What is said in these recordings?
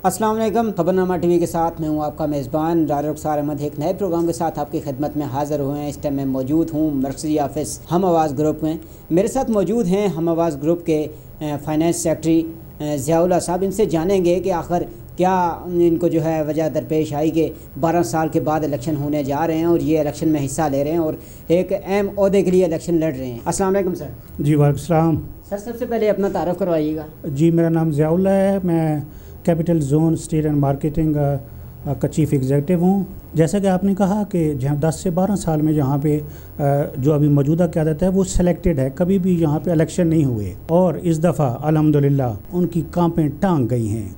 अस्सलाम वालेकुम। खबरनामा टीवी के साथ मैं हूं आपका मेज़बान रुखसार अहमद। एक नए प्रोग्राम के साथ आपकी खिदमत में हाज़िर हुए हैं। इस टाइम मैं मौजूद हूं मरकज़ी ऑफिस हम आवाज़ ग्रुप में। मेरे साथ मौजूद हैं हम आवाज़ ग्रुप के फाइनेंस सेक्रेटरी ज़ियाउल्लाह साहब। इनसे जानेंगे कि आखिर क्या इनको जो है वजह दरपेश आई कि 12 साल के बाद इलेक्शन होने जा रहे हैं और ये इलेक्शन में हिस्सा ले रहे हैं और एक अहम ओहदे के लिए इलेक्शन लड़ रहे हैं। अस्सलाम वालेकुम सर। जी वालेकुम सलाम। सर सबसे पहले अपना तारुफ करवाइएगा। जी मेरा नाम ज़ियाउल्लाह है, मैं capital zone state and marketing का चीफ़ एग्जीक्यूटिव हूँ। जैसा कि आपने कहा कि जहाँ 10 से 12 साल में जहाँ पे जो अभी मौजूदा क़यादत है वो सिलेक्टेड है, कभी भी यहाँ पे इलेक्शन नहीं हुए और इस दफ़ा अल्हम्दुलिल्लाह उनकी कांपें टांग गई हैं।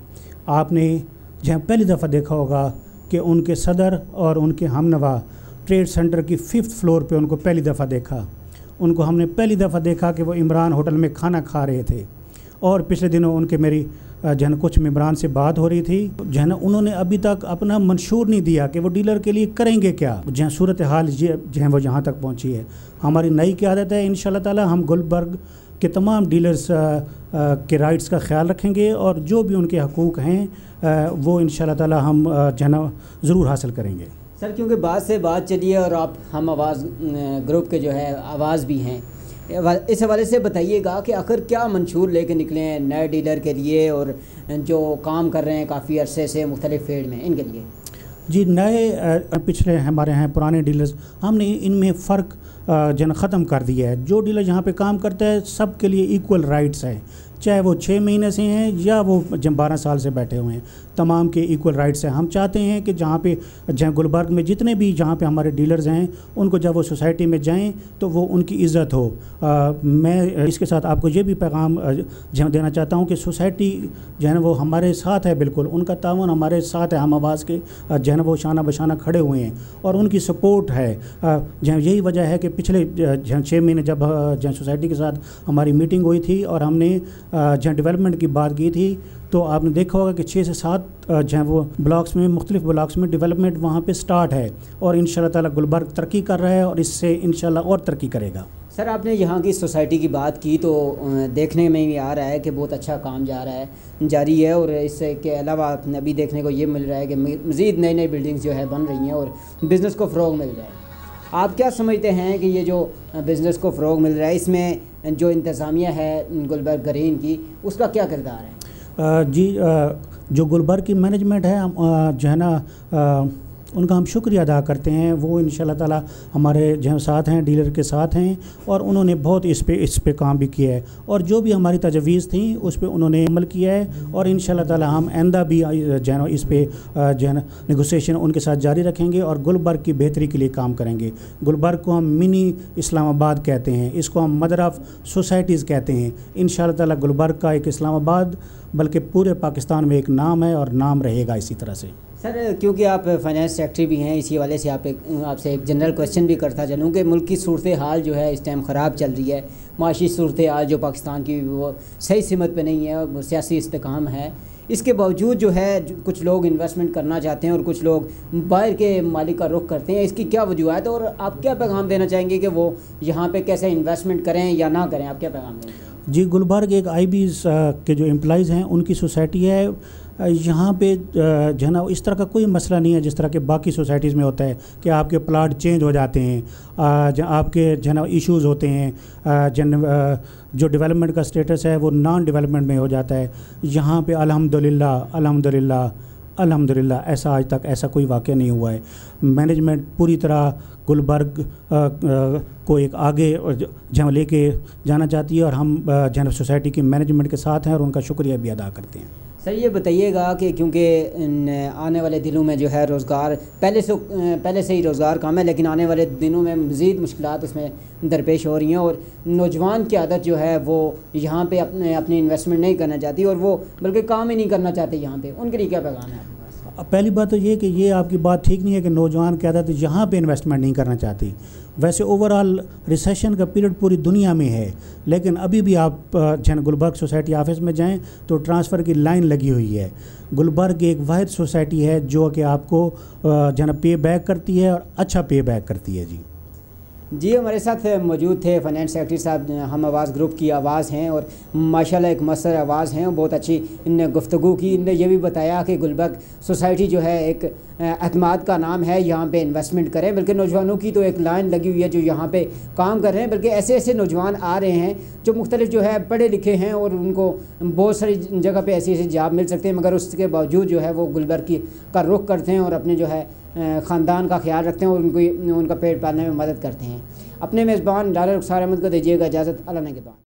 आपने जहाँ पहली दफ़ा देखा होगा कि उनके सदर और उनके हमनवा ट्रेड सेंटर की 5th फ्लोर पे उनको पहली दफ़ा देखा। उनको हमने पहली दफ़ा देखा कि वो इमरान होटल में खाना खा रहे थे और पिछले दिनों उनके मेरी जन कुछ मेंबरान से बात हो रही थी। जन उन्होंने अभी तक अपना मंशूर नहीं दिया कि वो डीलर के लिए करेंगे क्या। जहाँ सूरत हाल जहाँ वो यहाँ तक पहुँची है, हमारी नई क़यादत है इंशाल्लाह ताला हम गुलबर्ग के तमाम डीलर्स के राइट्स का ख्याल रखेंगे और जो भी उनके हकूक़ हैं वो इंशाल्लाह ताला हम जन ज़रूर हासिल करेंगे। सर क्योंकि बात से बात चली है और आप हम आवाज़ ग्रुप के जो है आवाज़ भी हैं, इस हवाले से बताइएगा कि आखिर क्या मंशूर लेके निकले हैं नए डीलर के लिए और जो काम कर रहे हैं काफ़ी अरसे से मुख्तलिफ फील्ड में इनके लिए। जी नए पिछले हमारे हैं पुराने डीलर्स, हमने इनमें फ़र्क जन ख़त्म कर दिया है। जो डीलर यहाँ पे काम करता है सब के लिए इक्वल राइट्स हैं, चाहे वो 6 महीने से हैं या वो जब 12 साल से बैठे हुए हैं, तमाम के इक्वल राइट्स हैं। हम चाहते हैं कि जहाँ गुलबर्ग में जितने भी जहाँ पे हमारे डीलर्स हैं उनको जब वो सोसाइटी में जाएं तो वो उनकी इज़्ज़त हो। मैं इसके साथ आपको ये भी पैगाम जहाँ देना चाहता हूँ कि सोसाइटी जो है ना वो हमारे साथ है, बिल्कुल उनका तावन हमारे साथ है। हम आवाज़ के जो है ना वो शाना बशाना खड़े हुए हैं और उनकी सपोर्ट है। जहाँ यही वजह है कि पिछले जहाँ 6 महीने जब जहाँ सोसाइटी के साथ हमारी मीटिंग हुई थी और हमने जहाँ डेवलपमेंट की बात की थी तो आपने देखा होगा कि 6 से 7 जहाँ वो ब्लॉक्स में मुख्तलिफ ब्लॉक्स में डेवलपमेंट वहाँ पे स्टार्ट है और इंशाल्लाह ताला गुलबर्ग तरक्की कर रहा है और इससे इंशाल्लाह और तरक्की करेगा। सर आपने यहाँ की सोसाइटी की बात की तो देखने में भी आ रहा है कि बहुत अच्छा काम जारी है और इससे के अलावा अभी देखने को ये मिल रहा है कि मज़ीद नई नई बिल्डिंग्स जो है बन रही हैं और बिज़नेस को फ़रोग़ मिल रहा है। आप क्या समझते हैं कि ये जो बिज़नेस को फ़रोग़ मिल रहा है इसमें जो इंतज़ामिया है गुलबर्ग ग्रीन की उसका क्या किरदार है? जी जो गुलबर्ग की मैनेजमेंट है जो है ना उनका हम शुक्रिया अदा करते हैं। वो इंशाल्लाह ताला हमारे जो साथ हैं डीलर के साथ हैं और उन्होंने बहुत इस पे काम भी किया है और जो भी हमारी तजवीज़ थी उस पे उन्होंने अमल किया है और इंशाल्लाह ताला हम आइंदा भी जो है इस पे जो है नेगोशिएशन उनके साथ जारी रखेंगे और गुलबर्ग की बेहतरी के लिए काम करेंगे। गुलबर्ग को हम मिनी इस्लामाबाद कहते हैं, इसको हम मदर ऑफ़ सोसाइटीज़ कहते हैं। इंशाल्लाह ताला गुलबर्ग का एक इस्लामाबाद बल्कि पूरे पाकिस्तान में एक नाम है और नाम रहेगा इसी तरह से। सर क्योंकि आप फाइनेंस सेक्रेटरी भी हैं, इसी वाले से आपसे एक जनरल क्वेश्चन भी करता चलूँ कि मुल्क की सूरत हाल जो है इस टाइम ख़राब चल रही है, माशी सूरत हाल जो पाकिस्तान की वो सही सिमत पे नहीं है, सियासी इस्तेकाम है। इसके बावजूद जो है कुछ लोग इन्वेस्टमेंट करना चाहते हैं और कुछ लोग बाहर के मालिक का रुख करते हैं। इसकी क्या वजूहत है और आप क्या पैगाम देना चाहेंगे कि वो यहाँ पे कैसे इन्वेस्टमेंट करें या ना करें? आप क्या पैगाम देंगे? जी गुलबर्ग एक IBs के जो एम्प्लॉइज़ हैं उनकी सोसाइटी है। यहाँ पे जो है ना इस तरह का कोई मसला नहीं है जिस तरह के बाकी सोसाइटीज़ में होता है कि आपके प्लाट चेंज हो जाते हैं, आपके जो है ना इशूज़ होते हैं, जो डेवलपमेंट का स्टेटस है वो नॉन डेवलपमेंट में हो जाता है। यहाँ पे अल्हम्दुलिल्लाह अल्हम्दुलिल्लाह अल्हम्दुलिल्लाह ऐसा आज तक ऐसा कोई वाक़या नहीं हुआ है। मैनेजमेंट पूरी तरह गुलबर्ग को एक आगे जहाँ लेके जाना चाहती है और हम जहाँ सोसाइटी की मैनेजमेंट के साथ हैं और उनका शुक्रिया भी अदा करते हैं। सर ये बताइएगा कि क्योंकि आने वाले दिनों में जो है रोज़गार पहले से ही रोज़गार कम है, लेकिन आने वाले दिनों में मज़ीद मुश्किलात उसमें दरपेश हो रही हैं और नौजवान की आदत जो है वो यहाँ पे अपनी इन्वेस्टमेंट नहीं करना चाहती और वो बल्कि काम ही नहीं करना चाहते यहाँ पे, उनके लिए क्या पैगाम है आपके पास? पहली बात तो ये कि ये आपकी बात ठीक नहीं है कि नौजवान की आदत यहाँ पे इन्वेस्टमेंट नहीं करना चाहती। वैसे ओवरऑल रिसेशन का पीरियड पूरी दुनिया में है, लेकिन अभी भी आप जन गुलबर्ग सोसाइटी ऑफिस में जाएं तो ट्रांसफ़र की लाइन लगी हुई है। गुलबर्ग एक वाहिद सोसाइटी है जो कि आपको जन पे बैक करती है और अच्छा पे बैक करती है। जी जी, हमारे साथ मौजूद थे फाइनेंस सेक्रेटरी साहब, हम आवाज़ ग्रुप की आवाज़ हैं और माशाल्लाह एक मसर आवाज़ हैं, बहुत अच्छी इनने गुफ्तगू की। इनने ये भी बताया कि गुलबर्ग सोसाइटी जो है एक एतमाद का नाम है, यहाँ पे इन्वेस्टमेंट करें। बल्कि नौजवानों की तो एक लाइन लगी हुई है जो यहाँ पे काम कर रहे हैं, बल्कि ऐसे ऐसे नौजवान आ रहे हैं जो मुख्तलिफ जो है पढ़े लिखे हैं और उनको बहुत सारी जगह पे ऐसी ऐसी जॉब मिल सकते हैं, मगर उसके बावजूद जो है वो गुलबर्ग का रुख करते हैं और अपने जो है ख़ानदान का ख्याल रखते हैं और उनका पेट पालने में मदद करते हैं। अपने मेज़बान डॉक्टर रुखसार अहमद को दीजिएगा इजाज़त। अल्लाह ने के बाद।